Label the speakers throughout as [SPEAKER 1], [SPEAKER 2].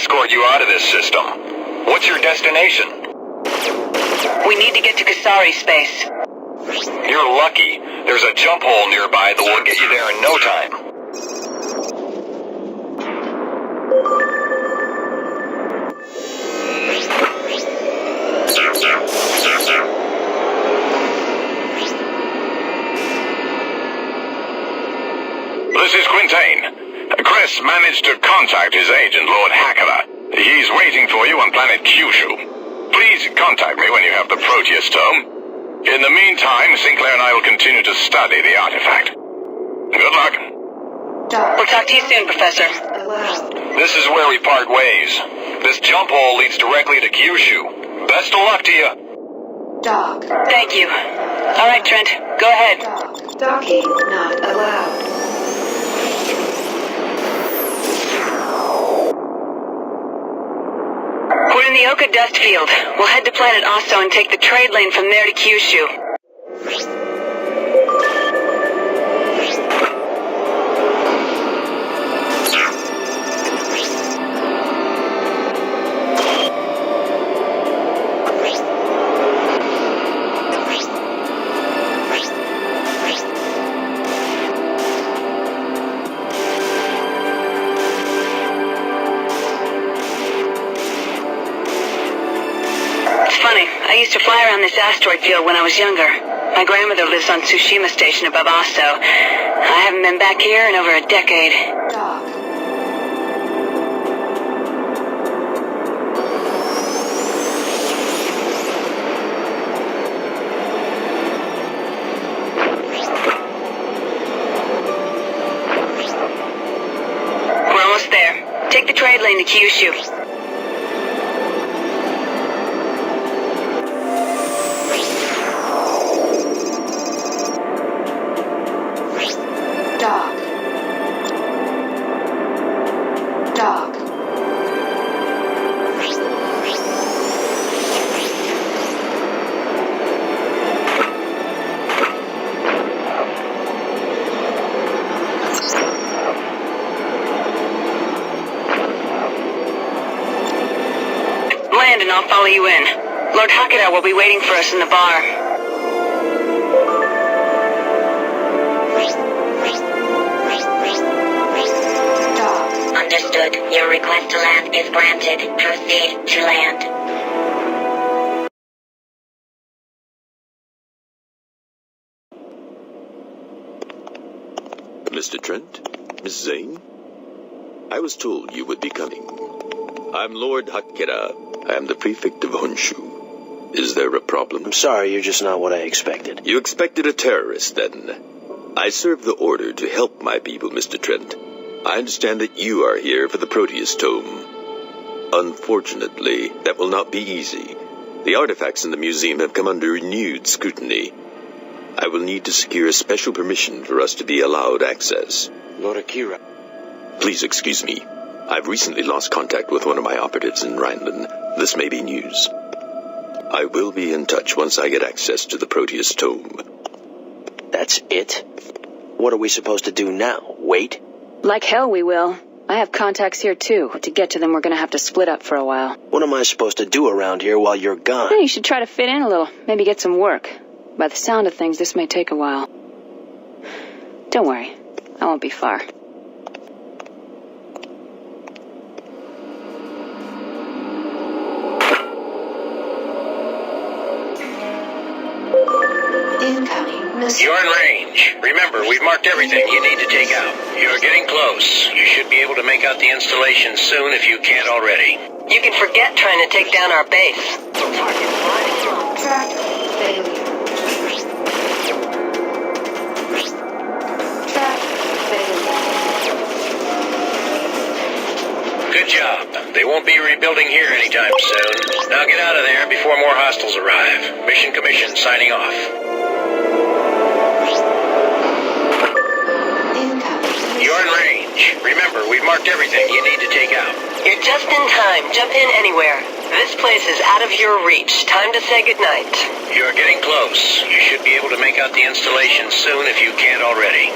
[SPEAKER 1] escort you out of this system. What's your destination?
[SPEAKER 2] We need to get to Kasari space.
[SPEAKER 1] You're lucky. There's a jump hole nearby that will get you there in no time. This is Quintain. Chris managed to contact his agent, Lord Hackera. He's waiting for you on planet Kyushu. Please contact me when you have the Proteus tome. In the meantime, Sinclair and I will continue to study the artifact. Good luck.
[SPEAKER 2] We'll talk to you soon, Professor.
[SPEAKER 1] This is where we part ways. This jump hole leads directly to Kyushu. Best of luck to you.
[SPEAKER 3] Dock.
[SPEAKER 2] Thank you. All right, Trent. Go ahead.
[SPEAKER 3] Docking not allowed.
[SPEAKER 2] We're in the Oka dust field. We'll head to planet Osto and take the trade lane from there to Kyushu. I used to fly around this asteroid field when I was younger. My grandmother lives on Tsushima Station above Osto. I haven't been back here in over a decade.
[SPEAKER 3] Dock.
[SPEAKER 2] We're almost there. Take the trade lane to Kyushu.
[SPEAKER 3] Dock. Dock.
[SPEAKER 2] Land and I'll follow you in. Lord Hakeda will be waiting for us in the bar.
[SPEAKER 4] Understood. Your request to land is granted. Proceed to land.
[SPEAKER 5] Mr. Trent? Miss Zane? I was told you would be coming. I'm Lord Hakera. I am the prefect of Honshu. Is there a problem?
[SPEAKER 6] I'm sorry, you're just not what I expected.
[SPEAKER 5] You expected a terrorist, then? I serve the order to help my people, Mr. Trent. I understand that you are here for the Proteus tome. Unfortunately, that will not be easy. The artifacts in the museum have come under renewed scrutiny. I will need to secure a special permission for us to be allowed access.
[SPEAKER 6] Lord Akira.
[SPEAKER 5] Please excuse me. I've recently lost contact with one of my operatives in Rhineland. This may be news. I will be in touch once I get access to the Proteus tome.
[SPEAKER 6] That's it? What are we supposed to do now? Wait?
[SPEAKER 7] Like hell we will. I have contacts here too. To get to them, we're gonna have to split up for a while.
[SPEAKER 6] What am I supposed to do around here while you're gone?
[SPEAKER 7] Yeah, you should try to fit in a little. Maybe get some work. By the sound of things, this may take a while. Don't worry. I won't be far.
[SPEAKER 3] Incoming missile.
[SPEAKER 8] You're in range. Remember, we've marked everything you need to take out. You're getting close. You should be able to make out the installation soon if you can't already.
[SPEAKER 2] You can forget trying to take down our base. Target flying along.
[SPEAKER 3] Track failure. Track failure.
[SPEAKER 8] Good job. They won't be rebuilding here anytime soon. Now get out of there before more hostiles arrive. Mission Commission signing off. You're in range. Remember, we've marked everything you need to take out.
[SPEAKER 2] You're just in time. Jump in anywhere. This place is out of your reach. Time to say goodnight.
[SPEAKER 8] You're getting close. You should be able to make out the installation soon if you can't already.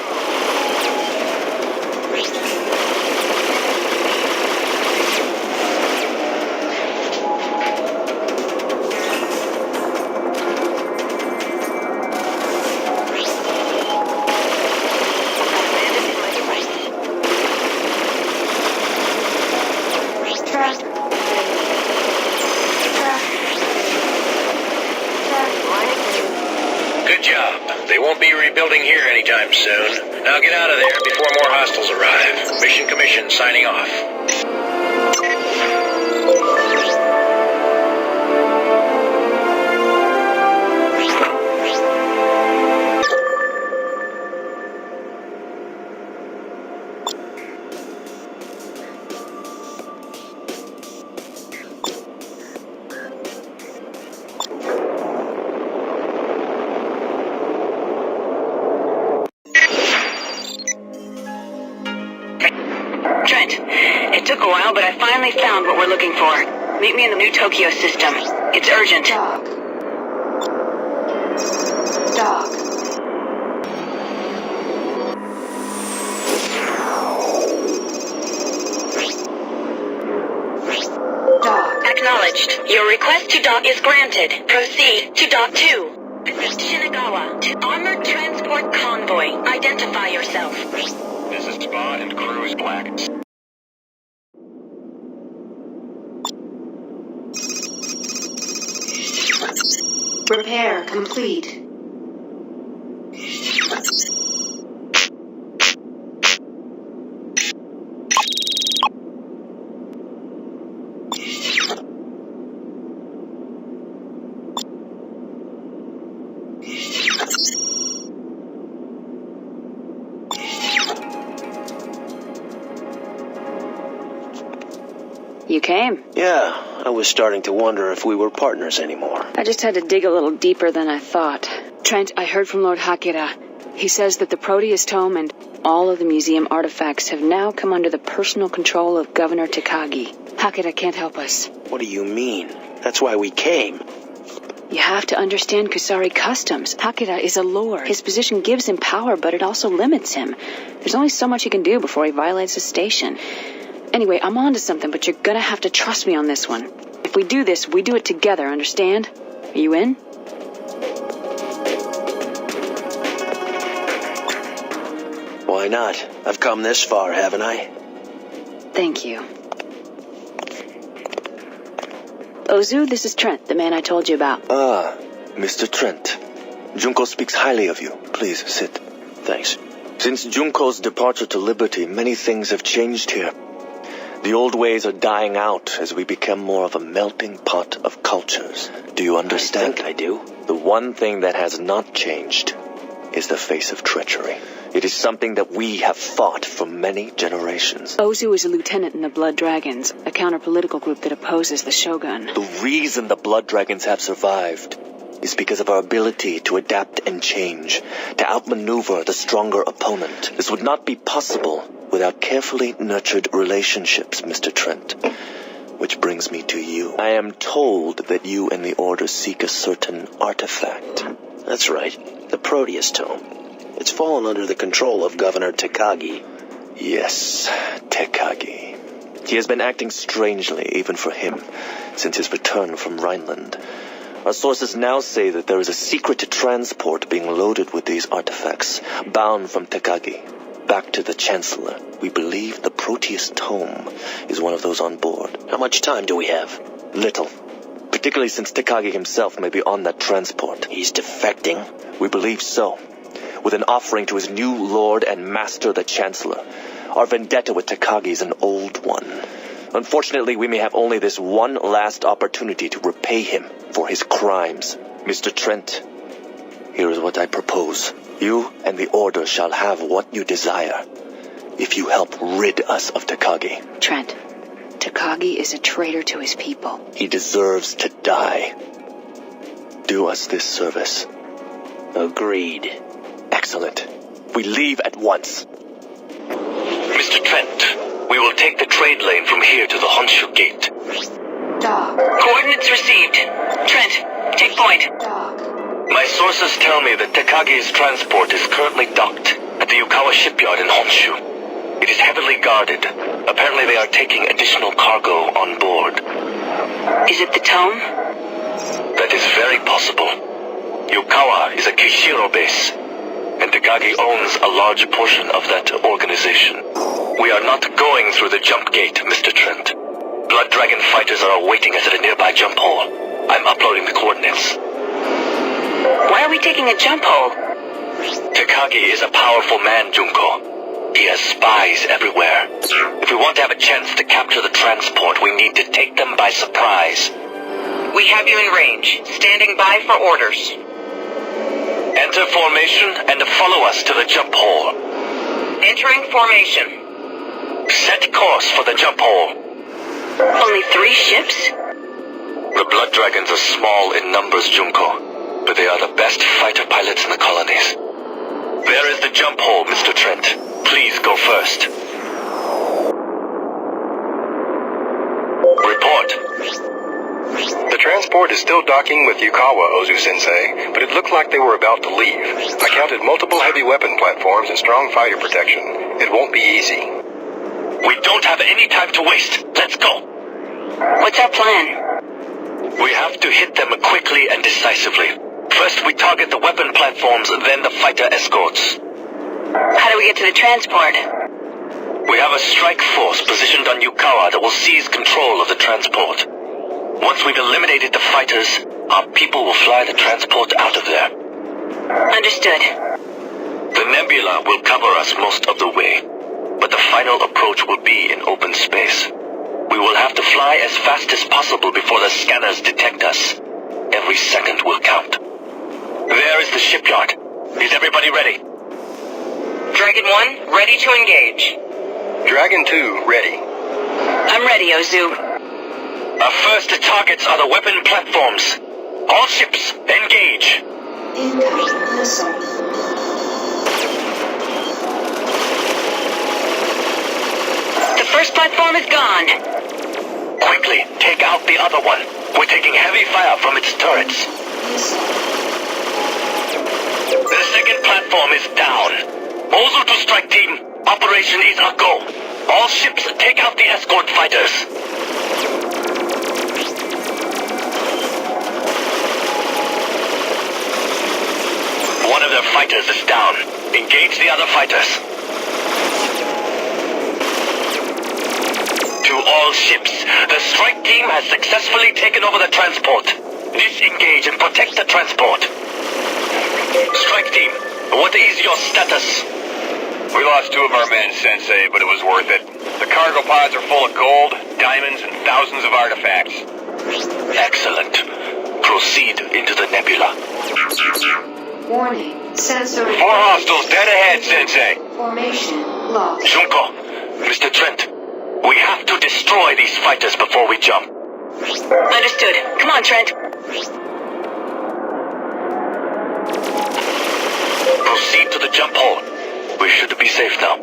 [SPEAKER 8] Good job. They won't be rebuilding here anytime soon. Now get out of there before more hostiles arrive. Mission Commission signing off.
[SPEAKER 2] Trent, it took a while, but I finally found what we're looking for. Meet me in the new Tokyo system. It's urgent.
[SPEAKER 3] Doc. Doc. Doc.
[SPEAKER 4] Acknowledged. Your request to dock is granted. Proceed to dock 2. Shinagawa, to Armored Transport Convoy. Identify yourself.
[SPEAKER 1] This is Spa and Cruise Black.
[SPEAKER 3] Repair complete.
[SPEAKER 7] You came.
[SPEAKER 6] Yeah, I was starting to wonder if we were partners anymore.
[SPEAKER 7] I just had to dig a little deeper than I thought. Trent, I heard from Lord Hakira. He says that the Proteus Tome and all of the museum artifacts have now come under the personal control of Governor Takagi. Hakira can't help us.
[SPEAKER 6] What do you mean? That's why we came.
[SPEAKER 7] You have to understand Kusari customs. Hakira is a lord. His position gives him power, but it also limits him. There's only so much he can do before he violates the station. Anyway, I'm onto something, but you're gonna have to trust me on this one. If we do this, we do it together, understand? Are you in?
[SPEAKER 6] Why not? I've come this far, haven't I?
[SPEAKER 7] Thank you. Ozu, this is Trent, the man I told you about.
[SPEAKER 9] Ah, Mr. Trent. Junko speaks highly of you. Please sit.
[SPEAKER 6] Thanks.
[SPEAKER 9] Since Junko's departure to Liberty, many things have changed here. The old ways are dying out as we become more of a melting pot of cultures. Do you understand?
[SPEAKER 6] I think I do.
[SPEAKER 9] The one thing that has not changed is the face of treachery. It is something that we have fought for many generations.
[SPEAKER 7] Ozu is a lieutenant in the Blood Dragons, a counter-political group that opposes the Shogun.
[SPEAKER 9] The reason the Blood Dragons have survived is because of our ability to adapt and change, to outmaneuver the stronger opponent. This would not be possible without carefully nurtured relationships, Mr. Trent. Which brings me to you. I am told that you and the Order seek a certain artifact.
[SPEAKER 6] That's right. The Proteus Tome. It's fallen under the control of Governor Takagi.
[SPEAKER 9] Yes, Takagi. He has been acting strangely, even for him, since his return from Rhineland. Our sources now say that there is a secret transport being loaded with these artifacts, bound from Takagi, back to the Chancellor. We believe the Proteus Tome is one of those on board.
[SPEAKER 6] How much time do we have?
[SPEAKER 9] Little. Particularly since Takagi himself may be on that transport.
[SPEAKER 6] He's defecting?
[SPEAKER 9] We believe so. With an offering to his new lord and master, the Chancellor. Our vendetta with Takagi is an old one. Unfortunately, we may have only this one last opportunity to repay him for his crimes. Mr. Trent, here is what I propose. You and the Order shall have what you desire, if you help rid us of Takagi.
[SPEAKER 7] Trent, Takagi is a traitor to his people.
[SPEAKER 9] He deserves to die. Do us this service.
[SPEAKER 6] Agreed.
[SPEAKER 9] Excellent. We leave at once.
[SPEAKER 1] Mr. Trent, we will take the trade lane from here to the Honshu Gate.
[SPEAKER 3] Doc.
[SPEAKER 2] Coordinates received. Trent, take point.
[SPEAKER 3] Doc.
[SPEAKER 1] My sources tell me that Takagi's transport is currently docked at the Yukawa shipyard in Honshu. It is heavily guarded. Apparently they are taking additional cargo on board.
[SPEAKER 2] Is it the tome?
[SPEAKER 1] That is very possible. Yukawa is a Keishiro base, and Takagi owns a large portion of that organization. We are not going through the jump gate, Mr. Trent. Blood Dragon fighters are awaiting us at a nearby jump hole. I'm uploading the coordinates.
[SPEAKER 2] Why are we we taking a jump hole?
[SPEAKER 9] Takagi is a powerful man, Junko. He has spies everywhere. If we want to have a chance to capture the transport, we need to take them by surprise.
[SPEAKER 2] We have you in range. Standing by for orders.
[SPEAKER 9] Enter formation and follow us to the jump hole.
[SPEAKER 2] Entering formation.
[SPEAKER 9] Set course for the jump hole.
[SPEAKER 2] Only 3 ships?
[SPEAKER 9] The Blood Dragons are small in numbers, Junko, but they are the best fighter pilots in the colonies. There is the jump hole, Mr. Trent. Please go first. Report.
[SPEAKER 10] The transport is still docking with Yukawa, Ozu-sensei, but it looked like they were about to leave. I counted multiple heavy weapon platforms and strong fighter protection. It won't be easy.
[SPEAKER 9] We don't have any time to waste. Let's go.
[SPEAKER 2] What's our plan?
[SPEAKER 9] We have to hit them quickly and decisively. First we target the weapon platforms, then the fighter escorts.
[SPEAKER 2] How do we get to the transport?
[SPEAKER 9] We have a strike force positioned on Yukawa that will seize control of the transport. Once we've eliminated the fighters, our people will fly the transport out of there.
[SPEAKER 2] Understood.
[SPEAKER 9] The nebula will cover us most of the way, but the final approach will be in open space. We will have to fly as fast as possible before the scanners detect us. Every second will count. There is the shipyard. Is everybody ready?
[SPEAKER 2] Dragon 1, ready to engage.
[SPEAKER 10] Dragon 2, ready.
[SPEAKER 2] I'm ready, Ozu.
[SPEAKER 9] Our first targets are the weapon platforms. All ships, engage.
[SPEAKER 3] Incoming missile.
[SPEAKER 2] The first platform is gone.
[SPEAKER 9] Quickly, take out the other one. We're taking heavy fire from its turrets. The second platform is down. Ozu to strike team. Operation is a go. All ships, take out the escort fighters. One of their fighters is down. Engage the other fighters. To all ships, the strike team has successfully taken over the transport. Disengage and protect the transport. Strike team, what is your status?
[SPEAKER 10] We lost 2 of our men, Sensei, but it was worth it. The cargo pods are full of gold, diamonds, and thousands of artifacts.
[SPEAKER 9] Excellent. Proceed into the nebula.
[SPEAKER 3] Warning. Sensor
[SPEAKER 10] 4 hostiles dead ahead, Sensei.
[SPEAKER 3] formation locked.
[SPEAKER 9] Junko, Mr. Trent, we have to destroy these fighters before we jump.
[SPEAKER 2] Understood. Come on, Trent.
[SPEAKER 9] Proceed to the jump hole. We should be safe now.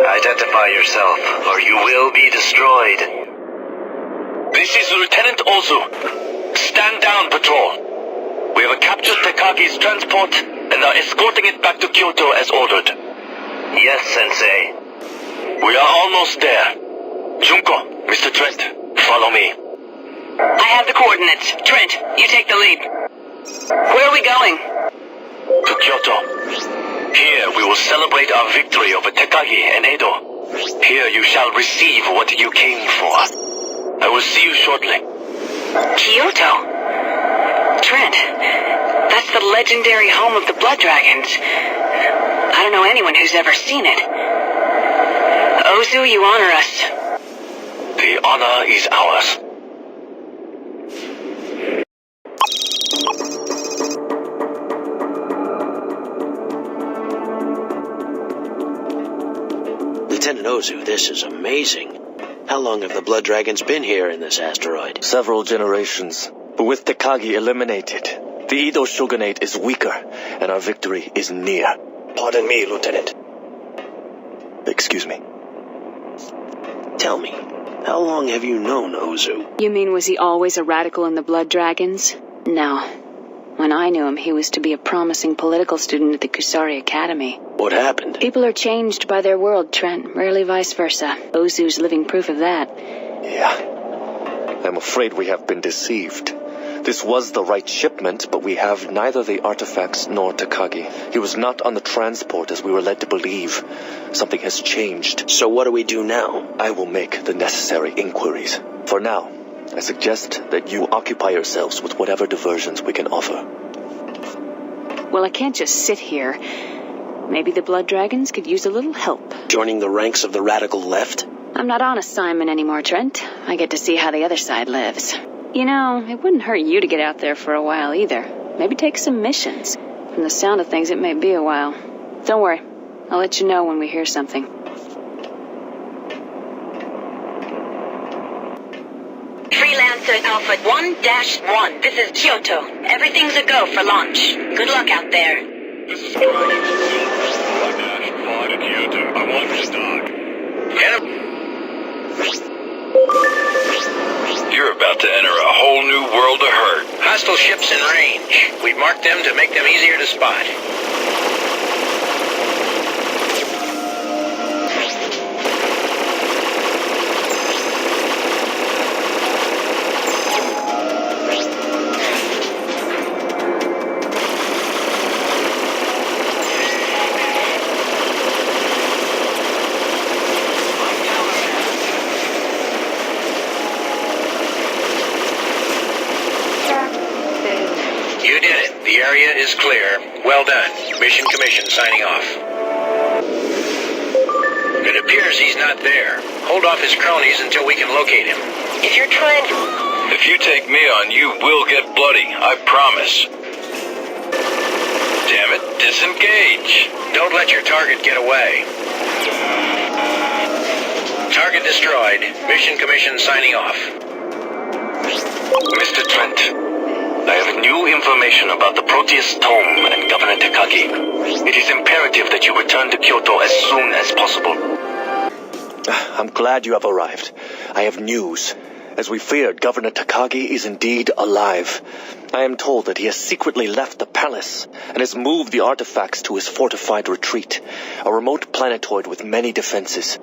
[SPEAKER 9] Identify yourself, or you will be destroyed. This is Lieutenant Ozu. Stand down, patrol. We have captured Takagi's transport and are escorting it back to Kyoto as ordered. Yes, Sensei. We are almost there. Junko, Mr. Trent, follow me.
[SPEAKER 2] I have the coordinates. Trent, you take the lead. Where are we going?
[SPEAKER 9] To Kyoto. Here we will celebrate our victory over Takagi and Edo. Here you shall receive what you came for. I will see you shortly.
[SPEAKER 2] Kyoto? Trent, that's the legendary home of the Blood Dragons. I don't know anyone who's ever seen it. Ozu, you honor us.
[SPEAKER 9] The honor is ours.
[SPEAKER 6] Lieutenant Ozu, this is amazing. How long have the Blood Dragons been here in this asteroid?
[SPEAKER 9] Several generations. But with Takagi eliminated, the Edo shogunate is weaker, and our victory is near.
[SPEAKER 6] Pardon me, Lieutenant.
[SPEAKER 9] Excuse me.
[SPEAKER 6] Tell me, how long have you known Ozu?
[SPEAKER 7] You mean, was he always a radical in the Blood Dragons? No. When I knew him, he was to be a promising political student at the Kusari Academy.
[SPEAKER 6] What happened?
[SPEAKER 7] People are changed by their world, Trent. Rarely vice versa. Ozu's living proof of that.
[SPEAKER 9] Yeah. I'm afraid we have been deceived. This was the right shipment, but we have neither the artifacts nor Takagi. He was not on the transport as we were led to believe. Something has changed.
[SPEAKER 6] So what do we do now?
[SPEAKER 9] I will make the necessary inquiries. For now, I suggest that you occupy yourselves with whatever diversions we can offer.
[SPEAKER 7] Well, I can't just sit here. Maybe the Blood Dragons could use a little help.
[SPEAKER 6] Joining the ranks of the radical left?
[SPEAKER 7] I'm not on assignment anymore, Trent. I get to see how the other side lives. You know, it wouldn't hurt you to get out there for a while either. Maybe take some missions. From the sound of things, it may be a while. Don't worry. I'll let you know when we hear something.
[SPEAKER 4] Freelancer Alpha 1-1. This is Kyoto. Everything's a go for launch. Good luck out there.
[SPEAKER 1] This is Dragon 1-5 to Kyoto. I want to dock.
[SPEAKER 8] You're about to enter a whole new world of hurt. Hostile ships in range. We've marked them to make them easier to spot. You did it. The area is clear. Well done. Mission Commission signing off. It appears he's not there. Hold off his cronies until we can locate him.
[SPEAKER 4] If you're trying to...
[SPEAKER 8] If you take me on, you will get bloody. I promise. Damn it. Disengage.
[SPEAKER 1] Don't let your target get away.
[SPEAKER 8] Target destroyed. Mission Commission signing off.
[SPEAKER 1] Mr. Trent, I have new information about the Proteus Tome and Governor Takagi. It is imperative that you return to Kyoto as soon as possible.
[SPEAKER 9] I'm glad you have arrived. I have news. As we feared, Governor Takagi is indeed alive. I am told that he has secretly left the palace and has moved the artifacts to his fortified retreat, a remote planetoid with many defenses.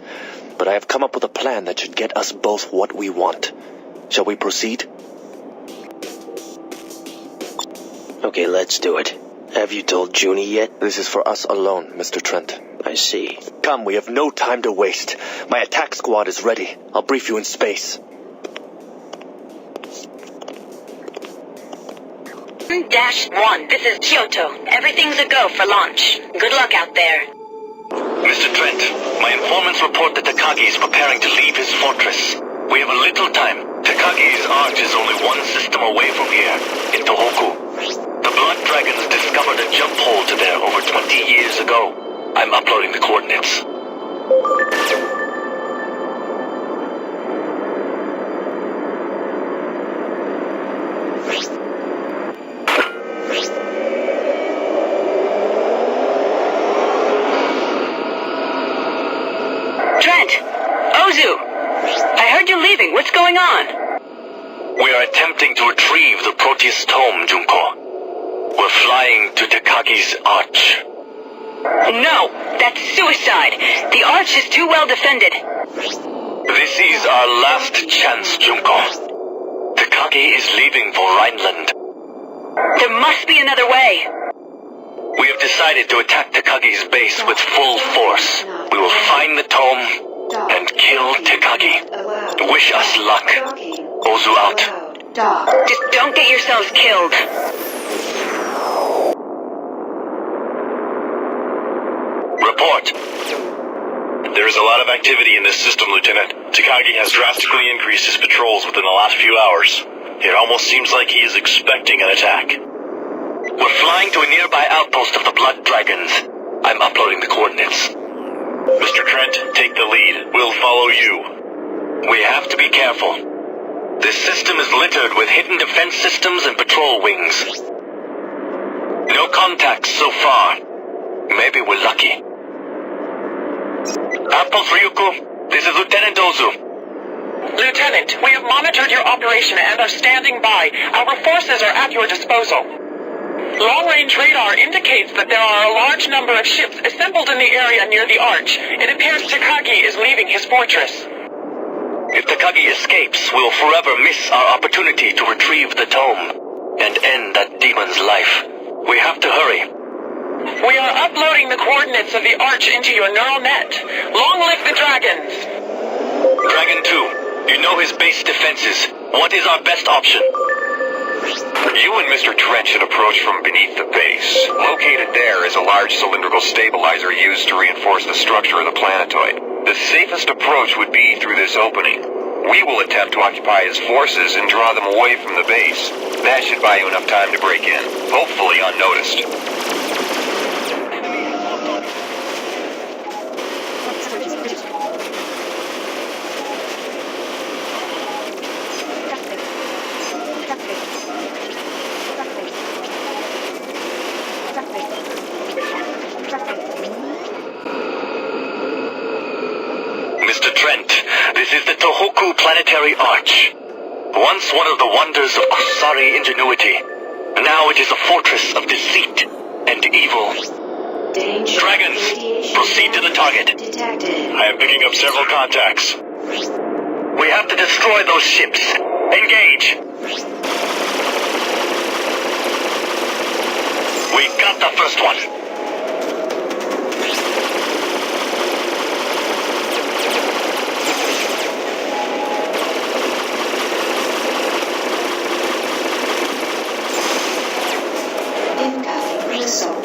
[SPEAKER 9] But I have come up with a plan that should get us both what we want. Shall we proceed?
[SPEAKER 6] Okay, let's do it. Have you told Junie yet?
[SPEAKER 9] This is for us alone, Mr. Trent.
[SPEAKER 6] I see.
[SPEAKER 9] Come, we have no time to waste. My attack squad is ready. I'll brief you in space.
[SPEAKER 4] 1-1. This is Kyoto. Everything's a go for launch. Good luck out there.
[SPEAKER 1] Mr. Trent, my informants report that Takagi is preparing to leave his fortress. We have a little time. Takagi's arch is only one system away from here, in Tohoku. The Blood Dragons discovered a jump hole to there over 20 years ago. I'm uploading the coordinates.
[SPEAKER 2] Trent! Ozu! I heard you're leaving. What's going on?
[SPEAKER 1] We are attempting to retrieve the Proteus Tome, Junko. We're flying to Takagi's arch.
[SPEAKER 2] No! That's suicide! The arch is too well defended.
[SPEAKER 1] This is our last chance, Junko. Takagi is leaving for Rhineland.
[SPEAKER 2] There must be another way.
[SPEAKER 1] We have decided to attack Takagi's base with full force. We will find the tome and kill Takagi. Wish us luck. Ozu out.
[SPEAKER 2] Just don't get yourselves killed.
[SPEAKER 1] Report. There is a lot of activity in this system, Lieutenant. Takagi has drastically increased his patrols within the last few hours. It almost seems like he is expecting an attack. We're flying to a nearby outpost of the Blood Dragons. I'm uploading the coordinates. Mr. Trent, take the lead. We'll follow you. We have to be careful. This system is littered with hidden defense systems and patrol wings. No contacts so far. Maybe we're lucky. Outpost Ryuko, this is Lieutenant Ozu.
[SPEAKER 11] Lieutenant, we have monitored your operation and are standing by. Our forces are at your disposal. Long-range radar indicates that there are a large number of ships assembled in the area near the arch. It appears Takagi is leaving his fortress.
[SPEAKER 1] If Takagi escapes, we'll forever miss our opportunity to retrieve the tome and end that demon's life. We have to hurry.
[SPEAKER 11] We are uploading the coordinates of the arch into your neural net. Long live the dragons!
[SPEAKER 1] Dragon 2, you know his base defenses.
[SPEAKER 8] What is our best option?
[SPEAKER 10] You and Mr. Trent should approach from beneath the base. Located there is a large cylindrical stabilizer used to reinforce the structure of the planetoid. The safest approach would be through this opening. We will attempt to occupy his forces and draw them away from the base. That should buy you enough time to break in, hopefully unnoticed.
[SPEAKER 8] Mr. Trent, this is the Tohoku Planetary Arch. Once one of the wonders of Kusari ingenuity, now it is a fortress of deceit and evil.
[SPEAKER 3] Danger.
[SPEAKER 8] Dragons, proceed to the target.
[SPEAKER 3] Detected.
[SPEAKER 8] I am picking up several contacts. We have to destroy those ships. Engage. We got the first one.
[SPEAKER 3] Incoming missile.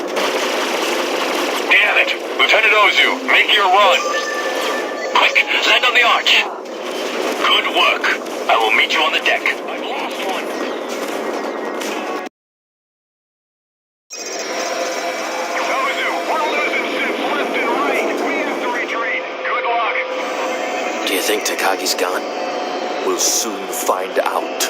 [SPEAKER 8] Damn it! Lieutenant Ozu, make your run! Quick, land on the arch! Good work. I will meet you on the deck. I've lost one.
[SPEAKER 10] Ozu, we're losing ships left and right. We have to retreat. Good luck.
[SPEAKER 6] Do you think Takagi's gone?
[SPEAKER 9] We'll soon find out.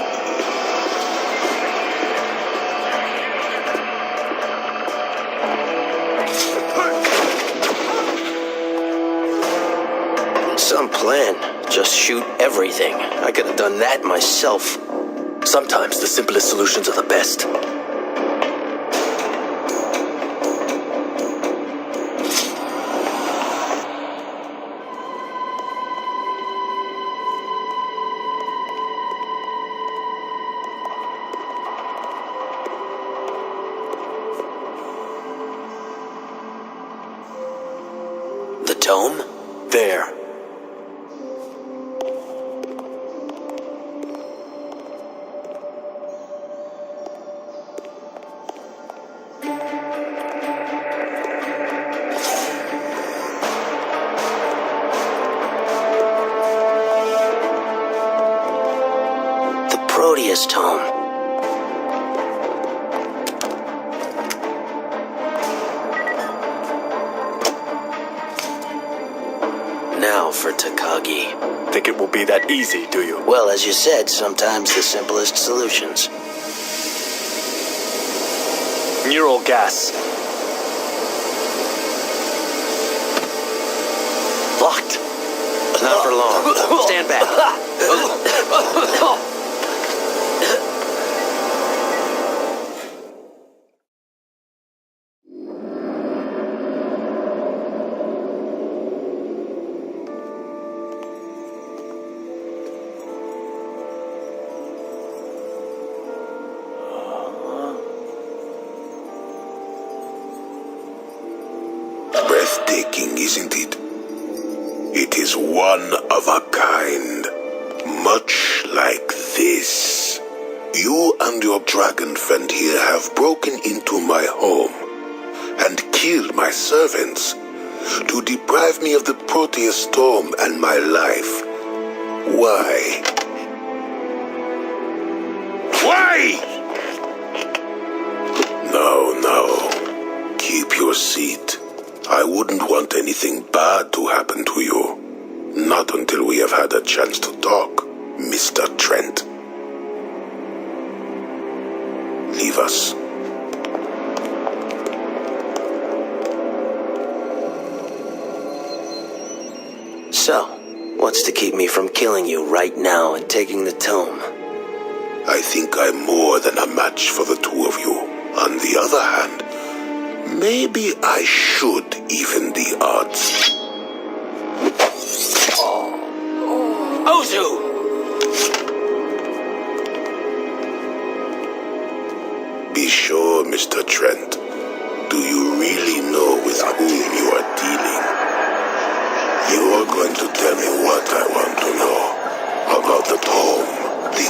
[SPEAKER 6] Some plan. Just shoot everything. I could have done that myself.
[SPEAKER 9] Sometimes the simplest solutions are the best.
[SPEAKER 6] The tome?
[SPEAKER 9] There.
[SPEAKER 6] Proteus tome. Now for Takagi.
[SPEAKER 9] Think it will be that easy, do you?
[SPEAKER 6] Well, as you said, sometimes the simplest solutions.
[SPEAKER 9] Neural gas. Locked.
[SPEAKER 6] Not for long. Stand back.
[SPEAKER 12] Breathtaking, isn't it? It is one of a kind, much like this. You and your dragon friend here have broken into my home and killed my servants to deprive me of the Proteus tome and my life. Why? Why? No. Keep your seat. I wouldn't want anything bad to happen to you. Not until we have had a chance to talk, Mr. Trent. Leave us.
[SPEAKER 6] So, what's to keep me from killing you right now and taking the tome?
[SPEAKER 12] I think I'm more than a match for the two of you. On the other hand, maybe I should even the odds.
[SPEAKER 6] Ozu!
[SPEAKER 12] Be sure, Mr. Trent. Do you really know with whom you are dealing? You are going to tell me what I want to know about the tome, the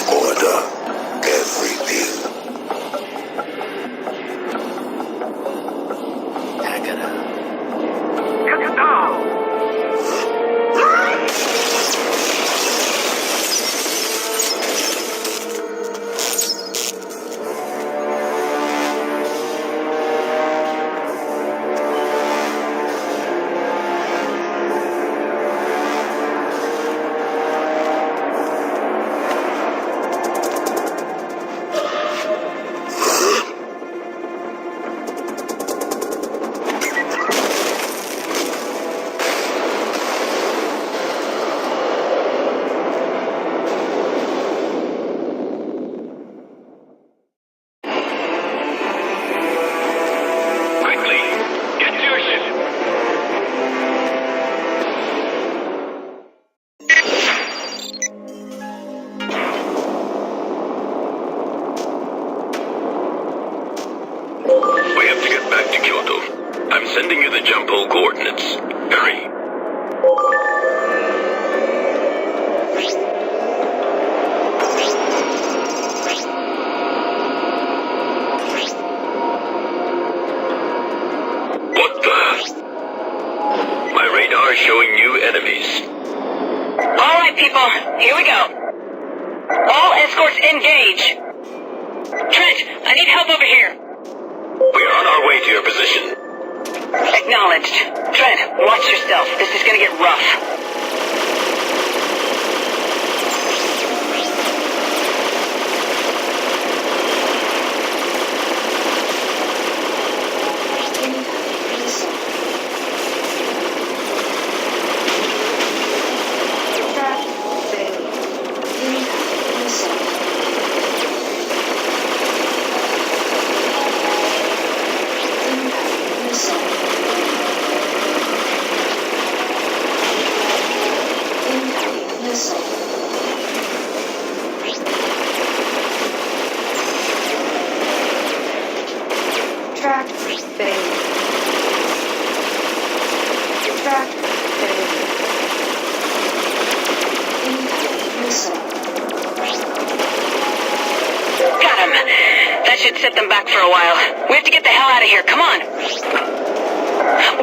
[SPEAKER 5] Kyoto. I'm sending you the jump hole coordinates. Hurry. What the? My radar showing new enemies.
[SPEAKER 2] All right, people, here we go. All escorts engage.
[SPEAKER 11] Trent, I need help over here.
[SPEAKER 5] We are on our way to your position.
[SPEAKER 2] Acknowledged. Trent, watch yourself. This is gonna get rough.
[SPEAKER 3] Track failure. Track failure. Incoming missile.
[SPEAKER 2] Got him. That should set them back for a while. We have to get the hell out of here. Come on.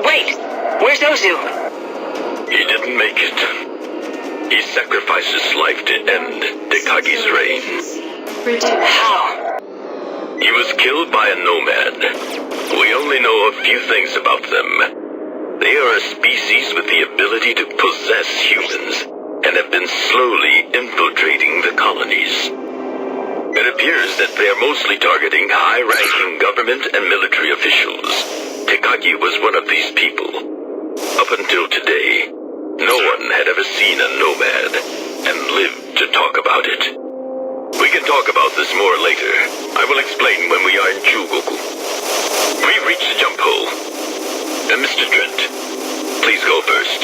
[SPEAKER 2] Wait. Where's Ozu?
[SPEAKER 5] He didn't make it. He sacrificed his life to end Tekagi's reign.
[SPEAKER 2] How?
[SPEAKER 5] He was killed by a nomad. We only know a few things about them. They are a species with the ability to possess humans and have been slowly infiltrating the colonies. It appears that they are mostly targeting high-ranking government and military officials. Tekagi was one of these people. Up until today, no one had ever seen a nomad and lived to talk about it. We can talk about this more later. I will explain when we are in Chugoku. We've reached the jump hole. Mr. Trent, please go first.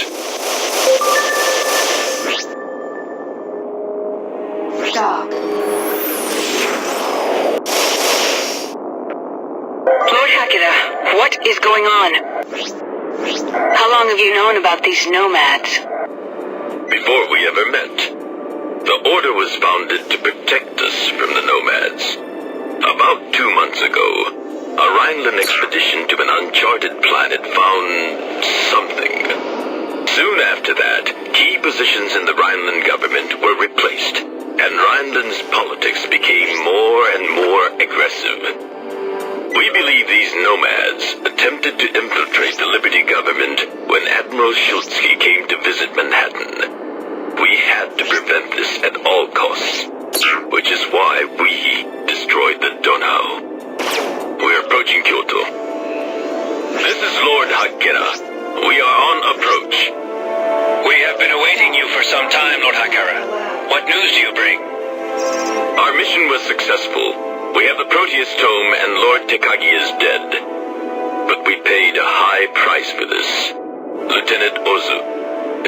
[SPEAKER 3] Dock.
[SPEAKER 2] Lord Hakeda, what is going on? How long have you known about these nomads?
[SPEAKER 5] Before we ever met. The Order was founded to protect us from the nomads. About 2 months ago, a Rhineland expedition to an uncharted planet found something. Soon after that, key positions in the Rhineland government were replaced, and Rhineland's politics became more and more aggressive. We believe these nomads attempted to infiltrate the Liberty government when Admiral Schultzky came to visit Manhattan. We had to prevent this at all costs, which is why we destroyed the Donau. We're approaching Kyoto. This is Lord Hakeda. We are on approach.
[SPEAKER 8] We have been awaiting you for some time, Lord Hakera. What news do you bring?
[SPEAKER 5] Our mission was successful. We have the Proteus Tome and Lord Tekagi is dead. But we paid a high price for this. Lieutenant Ozu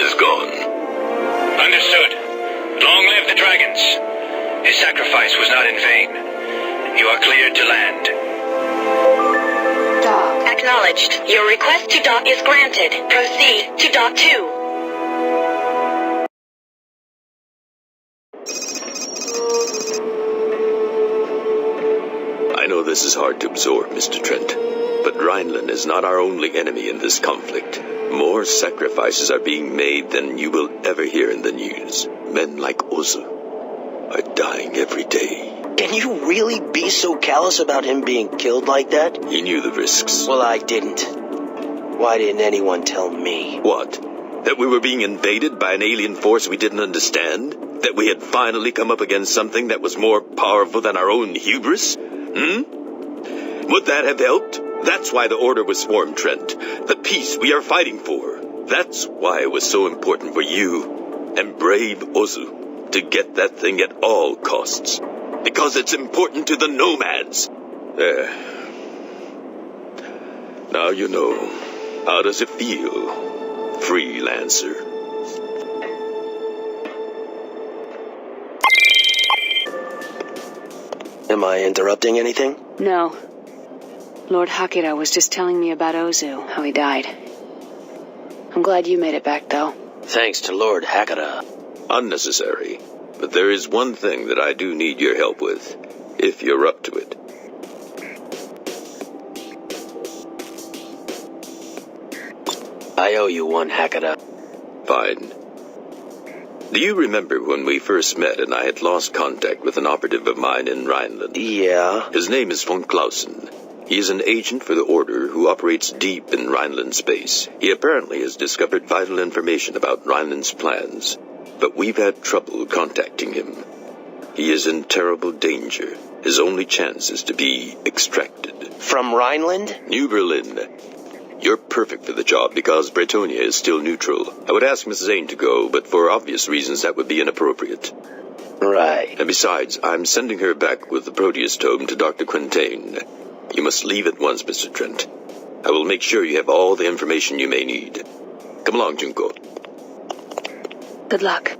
[SPEAKER 5] is gone.
[SPEAKER 8] Understood. Long live the dragons. His sacrifice was not in vain. You are cleared to land.
[SPEAKER 3] Dock.
[SPEAKER 4] Acknowledged. Your request to dock is granted. Proceed to dock 2.
[SPEAKER 5] I know this is hard to absorb, Mr. Trent, but Rhineland is not our only enemy in this conflict. More sacrifices are being made than you will ever hear in the news. Men like Ozu are dying every day.
[SPEAKER 6] Can you really be so callous about him being killed like that?
[SPEAKER 5] He knew the risks.
[SPEAKER 6] Well, I didn't. Why didn't anyone tell me?
[SPEAKER 5] What? That we were being invaded by an alien force we didn't understand? That we had finally come up against something that was more powerful than our own hubris? Would that have helped? That's why the Order was formed, Trent. The peace we are fighting for. That's why it was so important for you and brave Ozu to get that thing at all costs. Because it's important to the nomads. There. Now you know. How does it feel, Freelancer?
[SPEAKER 6] Am I interrupting anything?
[SPEAKER 7] No. Lord Hakira was just telling me about Ozu, how he died. I'm glad you made it back, though.
[SPEAKER 6] Thanks to Lord Hakira.
[SPEAKER 5] Unnecessary. But there is one thing that I do need your help with, if you're up to it.
[SPEAKER 6] I owe you one, Hakira.
[SPEAKER 5] Fine. Do you remember when we first met and I had lost contact with an operative of mine in Rhineland?
[SPEAKER 6] Yeah.
[SPEAKER 5] His name is von Clausen. He is an agent for the Order who operates deep in Rhineland space. He apparently has discovered vital information about Rhineland's plans, but we've had trouble contacting him. He is in terrible danger. His only chance is to be extracted.
[SPEAKER 6] From Rhineland?
[SPEAKER 5] New Berlin. You're perfect for the job because Bretonia is still neutral. I would ask Miss Zane to go, but for obvious reasons that would be inappropriate.
[SPEAKER 6] Right.
[SPEAKER 5] And besides, I'm sending her back with the Proteus tome to Dr. Quintain. You must leave at once, Mr. Trent. I will make sure you have all the information you may need. Come along, Junko.
[SPEAKER 7] Good luck.